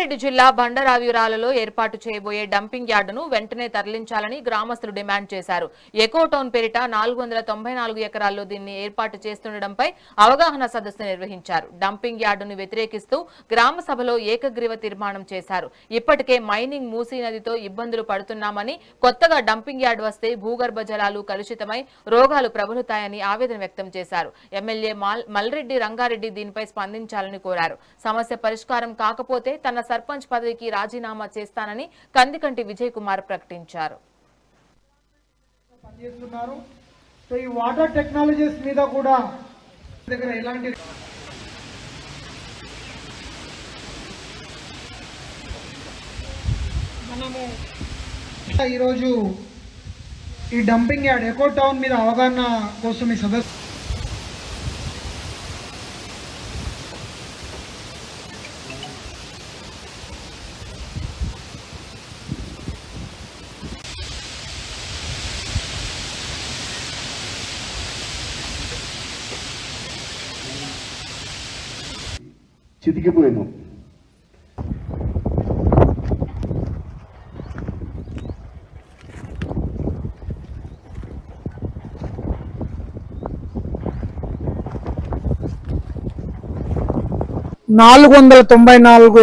రంగారెడ్డి జిల్లా బండరావిరాలలో ఏర్పాటు చేయబోయే డంపింగ్ యార్డును వెంటనే తరలించాలని గ్రామస్తులు డిమాండ్ చేశారు. ఎకో టౌన్ పేరిట 494 ఎకరాల్లో దీన్ని ఏర్పాటు చేస్తుండటంపై అవగాహన సదస్సు నిర్వహించారు. డంపింగ్ యార్డును వ్యతిరేకిస్తూ గ్రామ సభలో ఏకగ్రీవ తీర్మానం చేశారు. ఇప్పటికే మైనింగ్ మూసీ నదితో ఇబ్బందులు పడుతున్నామని, కొత్తగా డంపింగ్ యార్డు వస్తే భూగర్భ జలాలు కలుషితమై రోగాలు ప్రబలుతాయని ఆవేదన వ్యక్తం చేశారు. ఎమ్మెల్యే మల్రెడ్డి రంగారెడ్డి దీనిపై స్పందించాలని కోరారు. సమస్య పరిష్కారం కాకపోతే తన సర్పంచ్ పదవికి రాజీనామా చేస్తానని కందికంటి విజయ్ కుమార్ ప్రకటించారు. ఈ వాటర్ టెక్నాలజీస్ మీద కూడా దగ్గర ఎలాంటి మనము ఈరోజు ఈ డంపింగ్ యార్డ్ ఎకో టౌన్ మీద అవగాహన కోసం ఈ సదస్సు చితికిపోయాను.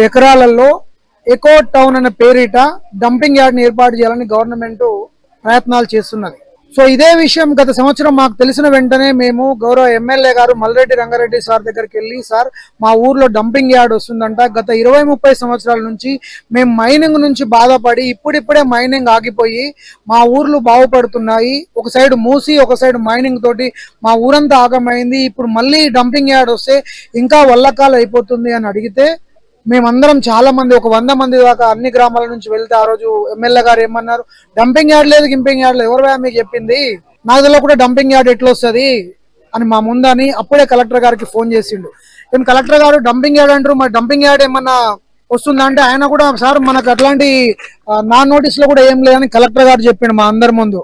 ఎకరాలలో ఎకో టౌన్ అనే పేరిట డంపింగ్ యార్డ్ ని ఏర్పాటు చేయాలని గవర్నమెంట్ ప్రయత్నాలు చేస్తున్నది. సో ఇదే విషయం గత సంవత్సరం మాకు తెలిసిన వెంటనే మేము గౌరవ ఎమ్మెల్యే గారు మల్రెడ్డి రంగారెడ్డి సార్ దగ్గరికి వెళ్ళి, సార్ మా ఊర్లో డంపింగ్ యార్డ్ వస్తుందంట, గత 20-30 సంవత్సరాల నుంచి మేము మైనింగ్ నుంచి బాధపడి ఇప్పుడిప్పుడే మైనింగ్ ఆగిపోయి మా ఊర్లు బాగుపడుతున్నాయి, ఒక సైడ్ మూసి ఒక సైడ్ మైనింగ్ తోటి మా ఊరంతా ఆగమైంది, ఇప్పుడు మళ్ళీ డంపింగ్ యార్డ్ వస్తే ఇంకా వల్లకాలు అయిపోతుంది అని అడిగితే మేమందరం చాలా మంది, ఒక 100 మంది దాకా అన్ని గ్రామాల నుంచి వెళ్తే ఆ రోజు ఎమ్మెల్యే గారు ఏమన్నారు, డంపింగ్ యార్డ్ లేదు గింపింగ్ యార్డ్ లేదు, ఎవరు మీకు చెప్పింది, నాకు కూడా డంపింగ్ యార్డ్ ఎట్లా వస్తుంది అని మా ముందని అప్పుడే కలెక్టర్ గారికి ఫోన్ చేసిండు. నేను కలెక్టర్ గారు డంపింగ్ యార్డ్ అంటారు, మరి డంపింగ్ యార్డ్ ఏమన్నా వస్తుందా అంటే ఆయన కూడా సార్ మనకు అట్లాంటి నా నోటీస్ లో కూడా ఏం లేదని కలెక్టర్ గారు చెప్పిండు మా అందరి ముందు.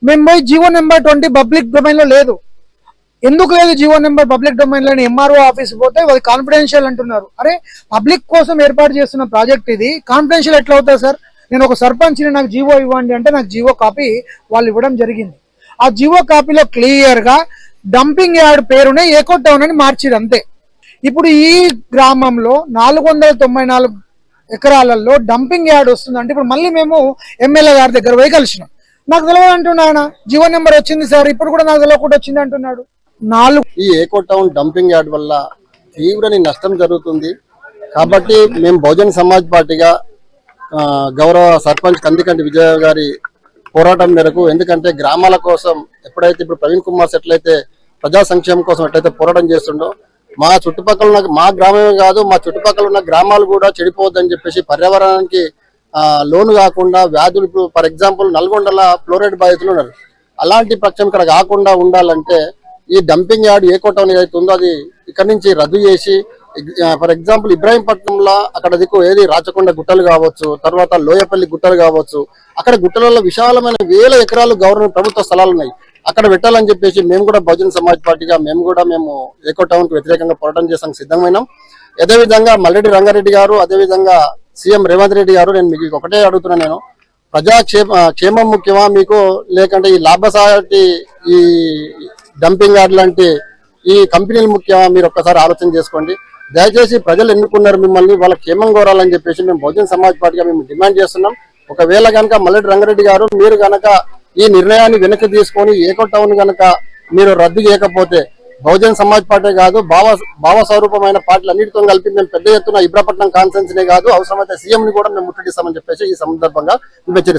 మేము పోయి జీవో నెంబర్ 20 పబ్లిక్ డొమైన్ లో లేదు, ఎందుకు లేదు జీవో నెంబర్ పబ్లిక్ డొమైన్ లోని ఎంఆర్ఓ ఆఫీస్ పోతే అది కాన్ఫిడెన్షియల్ అంటున్నారు. అరే పబ్లిక్ కోసం ఏర్పాటు చేస్తున్న ప్రాజెక్ట్ ఇది కాన్ఫిడెన్షియల్ ఎట్లా అవుతుంది సార్? నేను ఒక సర్పంచ్ని నాకు జీవో ఇవ్వండి అంటే నాకు జీవో కాపీ వాళ్ళు ఇవ్వడం జరిగింది. ఆ జీవో కాపీలో క్లియర్ గా డంపింగ్ యార్డ్ పేరునే ఎకో టౌన్ అని మార్చిరు అంతే. ఇప్పుడు ఈ గ్రామంలో 494 ఎకరాలలో డంపింగ్ యార్డ్ వస్తుందంటే ఇప్పుడు మళ్ళీ మేము ఎమ్మెల్యే గారి దగ్గర పోయి కలిసినాం. నాకు తెలియదు అంటున్నా ఆయన, జీవో నెంబర్ వచ్చింది సార్, ఇప్పుడు కూడా నాకు తెలియకుండా వచ్చింది అంటున్నాడు. ఈ ఎకో టౌన్ డంపింగ్ యార్డ్ వల్ల తీవ్రని నష్టం జరుగుతుంది. కాబట్టి మేము బహుజన్ సమాజ్ పార్టీగా గౌరవ సర్పంచ్ కందికంటి విజయ గారి పోరాటం మేరకు, ఎందుకంటే గ్రామాల కోసం ఎప్పుడైతే ఇప్పుడు ప్రవీణ్ కుమార్ ఎట్లయితే ప్రజా సంక్షేమం కోసం ఎట్లయితే పోరాటం చేస్తుండో, మా చుట్టుపక్కల ఉన్న మా గ్రామమే కాదు మా చుట్టుపక్కల ఉన్న గ్రామాలు కూడా చెడిపోవద్దని చెప్పేసి పర్యావరణానికి లోను కాకుండా వ్యాధులు, ఇప్పుడు ఫర్ ఎగ్జాంపుల్ నల్గొండల ఫ్లోరైడ్ బాధితులు ఉన్నారు, అలాంటి పక్షం ఇక్కడ కాకుండా ఉండాలంటే ఈ డంపింగ్ యార్డ్ ఎకో టౌన్ ఏదైతే ఉందో అది ఇక్కడ నుంచి రద్దు చేసి, ఫర్ ఎగ్జాంపుల్ ఇబ్రాహీంపట్నంలో అక్కడ దిక్కు ఏది రాచకొండ గుట్టలు కావచ్చు, తర్వాత లోయపల్లి గుట్టలు కావచ్చు, అక్కడ గుట్టలలో విశాలమైన 1000 ఎకరాలు గవర్నమెంట్ ప్రభుత్వ స్థలాలు ఉన్నాయి, అక్కడ పెట్టాలని చెప్పేసి మేము కూడా బహుజన్ సమాజ్ పార్టీగా మేము ఎకో టౌన్ కు వ్యతిరేకంగా పోరాటం చేసాం సిద్ధమైనాం. అదేవిధంగా మల్రెడ్డి రంగారెడ్డి గారు, అదేవిధంగా సీఎం రేవంత్ రెడ్డి గారు, నేను మీకు ఒకటే అడుగుతున్నా, నేను క్షేమం ముఖ్యమా మీకు, లేకంటే ఈ లాభసాటి ఈ డంపింగ్ యార్డ్ లాంటి ఈ కంపెనీలు ముఖ్యమా, మీరు ఒక్కసారి ఆలోచన చేసుకోండి. దయచేసి ప్రజలు ఎన్నుకున్నారు మిమ్మల్ని, వాళ్ళకి క్షేమం కోరాలని చెప్పేసి మేము బహుజన్ సమాజ్ పార్టీగా మేము డిమాండ్ చేస్తున్నాం. ఒకవేళ కనుక మల్రెడ్డి రంగారెడ్డి గారు మీరు కనుక ఈ నిర్ణయాన్ని వెనక్కి తీసుకొని ఎకో టౌన్ కనుక మీరు రద్దు చేయకపోతే బహుజన్ సమాజ్ పార్టీ కాదు భావ స్వరూపమైన పార్టీలు అన్నిటితో కలిపి మేము పెద్ద ఎత్తున ఇబ్రాపట్నం కాన్ఫరెన్స్ నే కాదు అవసరమైతే సీఎం ని కూడా మేము ముట్టడిస్తామని చెప్పేసి ఈ సందర్భంగా హెచ్చరిస్తున్నాం.